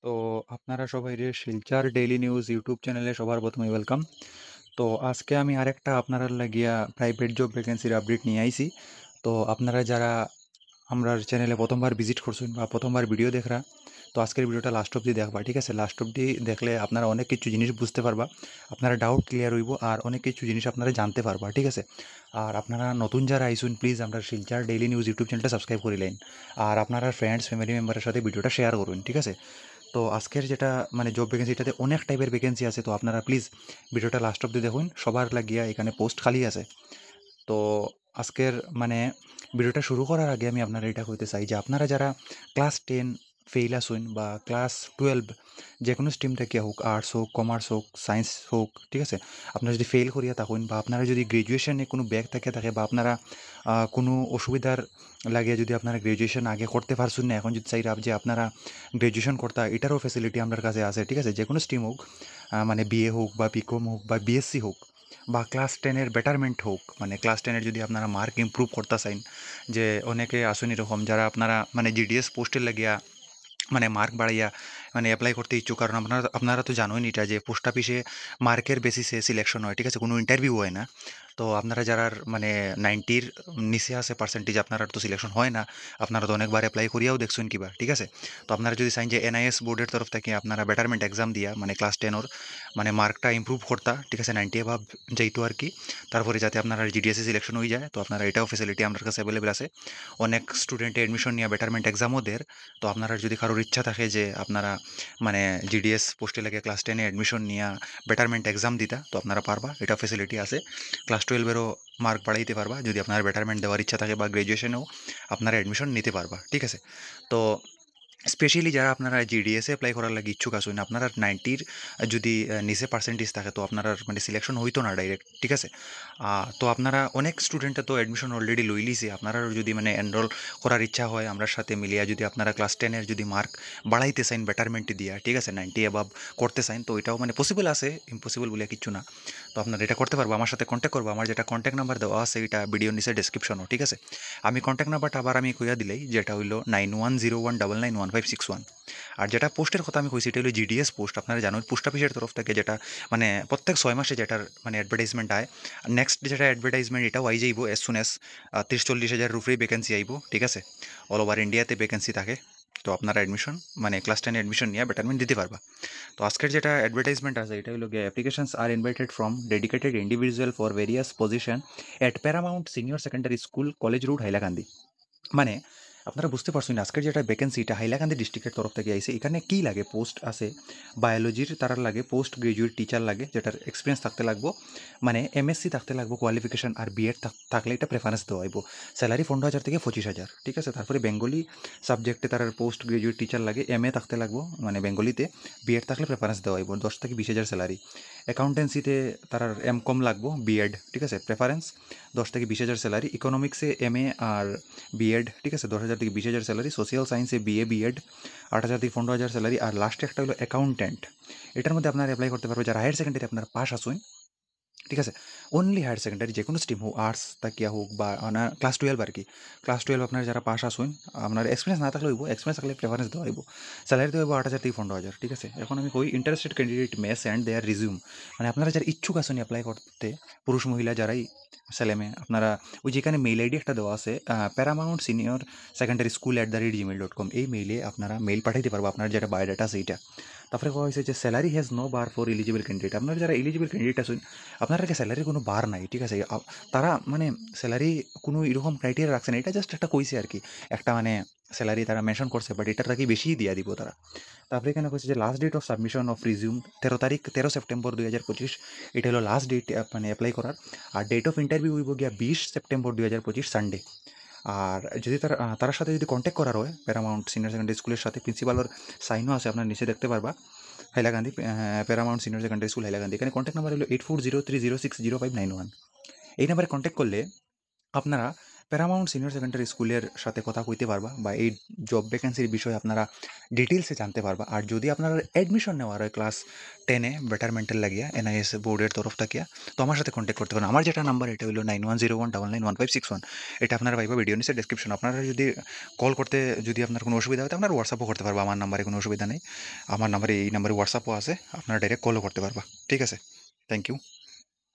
তো আপনারা সবাই শিলচর ডেইলি নিউজ ইউটিউব চ্যানেলে সবার প্রথমে ওয়েলকাম। তো আজকে আমি আরেকটা আপনারা লাগিয়া প্রাইভেট জব ভ্যাকেন্সির আপডেট নিয়ে আইছি। তো আপনারা যারা আমরা চ্যানেলে প্রথমবার ভিজিট করছেন বা প্রথমবার ভিডিও দেখরা, তো আজকের ভিডিওটা লাস্ট অবধি দেখবা, ঠিক আছে? লাস্ট অবধি দেখলে আপনারা অনেক কিছু জিনিস বুঝতে পারবা, আপনারা ডাউট ক্লিয়ার হইব আর অনেক কিছু জিনিস আপনারা জানতে পারবা, ঠিক আছে? আর আপনারা নতুন যারা আইসুন প্লিজ আমরা শিলচর ডেইলি নিউজ ইউটিউব চ্যানেলটা সাবস্ক্রাইব করিলেন আর আপনারা ফ্রেন্ডস ফ্যামিলি মেম্বারের সাথে ভিডিওটা শেয়ার করুন, ঠিক আছে? তো আজকের যেটা মানে জব ভ্যাকেন্সি, এটাতে অনেক টাইপের ভ্যাকেন্সি আছে। তো আপনারা প্লিজ ভিডিওটা লাস্ট অব্দি দেখুন, সবার লাগিয়া এখানে পোস্ট খালি আছে। তো আজকের মানে ভিডিওটা শুরু করার আগে আমি আপনারা এটা কইতে চাই যে আপনারা যারা ক্লাস 10 ফেইল আসুন বা ক্লাস 12 যে কোনো স্ট্রিম থেকে হোক, আর্টস হোক, কমার্স হোক, সায়েন্স হোক, ঠিক আছে? আপনারা যদি ফেল করিয়া থাকুন বা আপনারা যদি গ্রাজুয়েশনে কোনো ব্যাক থাকে বা আপনারা কোনো অসুবিধার লাগে যদি আপনারা গ্রাজুয়েশন আগে করতে পারছেন না, এখন যদি চাইরা যে আপনারা গ্রাজুয়েশন করতে, এটারও ফ্যাসিলিটি আপনার কাছে আছে, ঠিক আছে? যে কোনো স্ট্রিম হোক, মানে বিএ হোক বা বিকম হোক বা বিএসসি হোক বা ক্লাস 10-এর বেটারমেন্ট হোক, মানে ক্লাস 10-এর যদি আপনারা মার্ক ইমপ্রুভ করতে চান, যে অনেকে আসুন এরকম যারা আপনারা মানে জিডিএস পোস্টের লাগিয়া মানে মার্ক বাড়াইয়া মানে অ্যাপ্লাই করতে ইচ্ছুক। কারণ আপনারা আপনারা তো জানেন এটা যে পোস্ট অফিসে মার্কের বেসিসে সিলেকশন হয়, ঠিক আছে? কোনো ইন্টারভিউ হয় না। তো আপনারা যারা মানে 90-র নিচে আছে পার্সেন্টেজ, আপনারা তো সিলেকশন হয় না। আপনারা তো অনেকবার অ্যাপ্লাই করিয়াও দেখছেন কিবা, ঠিক আছে? তো আপনারা যদি চান যে এনআইএস বোর্ডের তরফ থেকে আপনারা বেটারমেন্ট এক্সাম দিয়া মানে ক্লাস 10-ওর মানে মার্কটা ইমপ্রুভ করতা, ঠিক আছে? 90 অ্যাভাব যাইতো আর কি। তারপরে যাতে আপনারা জিডিএসে সিলেকশন হয়ে যায়, তো আপনারা এটাও ফেসিলিটি আপনার কাছে অ্যাভেলেবল আছে। অনেক স্টুডেন্টে এডমিশন নিয়ে বেটারমেন্ট এক্সামও দেয়। তো আপনারা যদি কারোর ইচ্ছা থাকে যে আপনারা মানে জিডিএস পোস্টে লাগে ক্লাস 10-এ অ্যাডমিশন নিয়ে বেটারমেন্ট এক্সাম দিতা, তো আপনারা পারবা, এটা ফেসিলিটি আছে। ক্লাস 12-এরও মার্ক বাড়াইতে পারবা যদি আপনার বেটারমেন্ট দেওয়ার ইচ্ছা থাকে, বা গ্রাজুয়েশনেও আপনারা অ্যাডমিশন নিতে পারবা, ঠিক আছে? তো স্পেশালি যারা আপনারা জিডিএসে এপ্লাই করার লাগে ইচ্ছুক আছেন, আপনারা 90-র যদি নিচে পার্সেন্টেজ থাকে, তো আপনার মানে সিলেকশন হইতো না ডাইরেক্ট, ঠিক আছে? তো আপনারা অনেক স্টুডেন্টে তো অ্যাডমিশন অলরেডি লই লিছে। আপনারা যদি মানে এনরোল করার ইচ্ছা হয় আমরার সাথে মিলিয়া, যদি আপনারা ক্লাস 10-এর যদি মার্ক বাড়াইতে চান বেটারমেন্ট দিয়া, ঠিক আছে? 90 অ্যাবাভ করতে চান, তো এটাও মানে পসিবল আছে, ইম্পসিবল বলে কিচ্ছু না। তো আপনারা এটা করতে পারবো, আমার সাথে কন্ট্যাক্ট করবো। আমার যেটা কন্ট্যাক্ট নাম্বার দেওয়া আছে এটা ভিডিও নিচে ডেসক্রিপশনও, ঠিক আছে? আমি কন্ট্যাক্ট নাম্বারটা আবার আমি কইয়া দিলেই, যেটা হইলো 9101991561। আর যেটা পোস্টের কথা আমি কইছি এটা হলো জিডিএস পোস্ট। আপনারা জানেন পোস্ট অফিসের তরফ থেকে যেটা মানে প্রত্যেক 6 মাসে যেটার মানে অ্যাডভার্টাইজমেন্ট আয়। নেক্সট যেটা অ্যাডভার্টাইজমেন্ট এটাও আই যাইব এস সুন এস 30-40 হাজার রুফরেই ভ্যাকেন্সি আইব, ঠিক আছে? অল ওভার ইন্ডিয়াতে ভ্যাকেন্সি থাকে। তো আপনারা অ্যাডমিশন মানে ক্লাস 10 অ্যাডমিশন নিয়ে বেটারমেন্ট দিতে পারবা। তো আজকের যেটা অ্যাডভার্টাইজমেন্ট আছে এটা হলো গিয়ে applications are invited from dedicated individual for various position at paramount senior secondary school college road Hailakandi. মানে আপনারা বুঝতে পারছেন আজকের যেটা ভ্যাকেন্সি এটা হাইলাকান্দি ডিস্ট্রিক্টের তরফ থেকে আইছে। এখানে কি লাগে, পোস্ট আছে বায়োলজির তারার লাগে, পোস্ট গ্রাজুয়েট টিচার লাগে যেটার এক্সপিরিয়েন্স থাকতে লাগবো, মানে এমএসসি থাকতে লাগবো কোয়ালিফিকেশন, আর বিএড থাকলে এটা প্রেফারেন্স দেওয়া হইব। স্যালারি 15,000 থেকে 25,000, ঠিক আছে? তারপরে বেঙ্গলি সাবজেক্টে তার পোস্ট গ্রাজুয়েট টিচার লাগে, এমএ থাকতে লাগবো মানে বেঙ্গলিতে, বিএড থাকলে প্রেফারেন্স দেওয়া হইব, 10 থেকে 20,000 স্যালারি। অ্যাকাউন্টেন্সিতে তার এমকম লাগবো, বিএড, ঠিক আছে? প্রেফারেন্স 10 থেকে 20,000 স্যালারি। ইকোনমিক্সে এমএ আর বিএড, ঠিক আছে? 10,000 থেকে 20,000 স্যালারি। সোশ্যাল সায়েন্সে বিএ বিএড 8,000 থেকে 15,000 স্যালারি। আর লাস্টে একটা হলো অ্যাকাউন্ট্যান্ট, এটার মধ্যে আপনারা অ্যাপ্লাই করতে পারবে যারা হায়ার সেকেন্ডারি আপনার পাস আসুন, ঠিক আছে? অনলি হায়ার সেকেন্ডারি যে কোনো স্ট্রিম হোক, আর্টস তাকিয়া হোক বা ক্লাস 12 আর কি। ক্লাস 12 আপনার যারা পাস আসুন, আপনার এক্সপিরিয়েন্স না থাকলে হইব, এক্সপিরিয়েন্স থাকলে প্রেফারেন্স দেওয়া হইব। স্যালারি দেওয়া হইব 8,000 থেকে 15,000, ঠিক আছে? এখন আমি কই ইন্টারেস্টেড ক্যান্ডিডেট মে সেন্ড দেয়ার রিজিউম, মানে আপনারা যারা ইচ্ছুক আছেন অ্যাপ্লাই করতে, পুরুষ মহিলা যারাই ছেলে মেয়ে, আপনারা ওই যেখানে মেইল আইডি একটা দেওয়া আছে Paramount senior secondary school @gmail.com, এই মেইলে আপনারা মেইল পাঠাইতে পারবো আপনার যেটা বায়োডাটা আছে এইটা। তারপরে কোয়া হয়েছে যে salary has no bar for eligible candidate. আপনারা যারা এলিজিবল ক্যান্ডিডেট আছেন আপনার কাছে স্যালারির কোনো বার নাই, ঠিক আছে? তারা মানে স্যালারি কোনো এরকম ক্রাইটেরিয়া রাখছে না, এটা জাস্ট একটা কইছে আর কি, একটা মানে স্যালারি তারা মেনশন করছে, বাট এটার থাকি বেশিই দিয়া দিব তারা। তারপরে এখানে কইছে যে last date of submission of resume 13 তারিখ, 13 সেপ্টেম্বর 2025, এটা হলো লাস্ট ডেট মানে অ্যাপ্লাই করার। আর ডেট অফ ইন্টারভিউ হইব গিয়া 20 সেপ্টেম্বর 2025 সানডে। আর যদি তার তার সাথে যদি কন্ট্যাক্ট করার হয় প্যারামাউন্ট সিনিয়র সেকেন্ডারি স্কুলের সাথে, প্রিন্সিপালের সাইনও আছে, আপনার নিচে দেখতে পারবা, Hailakandi Paramount senior secondary school Hailakandi. এখানে কন্ট্যাক্ট নাম্বার হলো 8403060591। এই নাম্বারে কন্ট্যাক্ট করলে আপনারা প্যারামাউন্ট সিনিয়র সেকেন্ডারি স্কুলের সাথে কথা কইতে পারবা, বা এই জব ভ্যাকেন্সির বিষয়ে আপনারা ডিটেলসে জানতে পারবা। আর যদি আপনারা অ্যাডমিশন নেওয়ার হয় ক্লাস 10-এ বেটারমেন্টের লাগিয়া এনআইএস বোর্ডের তরফ থাকিয়া, তো আমার সাথে কন্ট্যাক্ট করতে পারেন। আমার যেটা নাম্বার এটা হলো 9101991561। এটা আপনারা পাইবা ভিডিও নিচে ডেসক্রিপশন। আপনারা যদি কল করতে যদি আপনার কোনো অসুবিধা হয়, আপনারা হোয়াটসঅ্যাপও করতে পারবা। আমার নাম্বারে কোনো অসুবিধা নেই। আমার নাম্বারে এই নাম্বারে হোয়াটসঅ্যাপও আছে, আপনারা ডাইরেক্ট কলও করতে পারবা। ঠিক আছে, থ্যাংক ইউ।